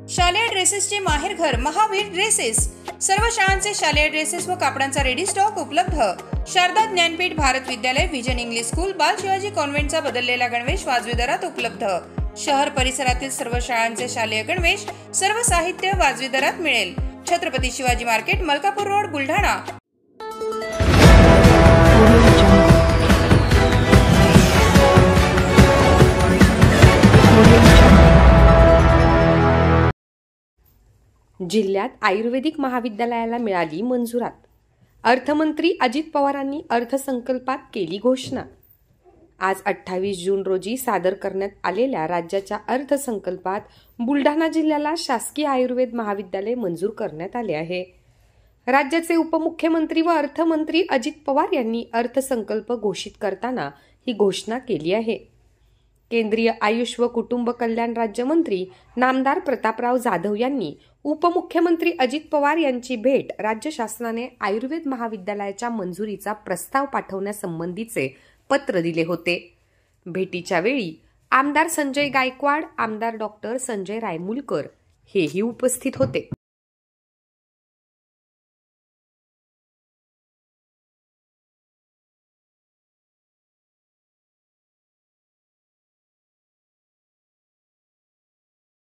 शालेय ड्रेसेसचे माहेरघर महावीर ड्रेसेस। सर्व शाळांचे शालेय ड्रेसेस व कापडांचा रेडी स्टॉक उपलब्ध। शारदा ज्ञानपीठ भारत विद्यालय विजन इंग्लिश स्कूल बाल शिवाजी कॉन्व्हेंटचा बदललेला गणवेश वाजवी दरात उपलब्ध। शहर परिसरातील सर्व शाळांचे शालेय गणवेश सर्व साहित्य वाजवी दरात मिळेल। Chhatrapati Shivaji market, Malkapur road, Buldhana. जिल्ह्यात आयुर्वेदिक महाविद्यालयाला मिळाली मंजुरात। अर्थमंत्री अजित पवारांनी अर्थसंकल्पात केली घोषणा। आज 28 जून रोजी सादर करण्यात आलेल्या राज्याच्या अर्थसंकल्पात बुलढाणा जिल्ह्याला शासकीय आयुर्वेद महाविद्यालय मंजूर करण्यात आले आहे। राज्याचे उपमुख्यमंत्री व अर्थमंत्री अजित पवार यांनी अर्थसंकल्प घोषित करताना ही घोषणा केली आहे। केंद्रीय आयुष व कुटुंब कल्याण राज्यमंत्री नामदार प्रतापराव जाधव यांनी उपमुख्यमंत्री अजित पवार यांची भेट राज्य शासनाने आयुर्वेद महाविद्यालयाच्या मंजुरीचा प्रस्ताव पाठवण्यासंबंधीचे पत्र दिले होते। भेटीच्या वेळी आमदार संजय गायकवाड, आमदार डॉक्टर संजय रायमुलकर हेही उपस्थित होते।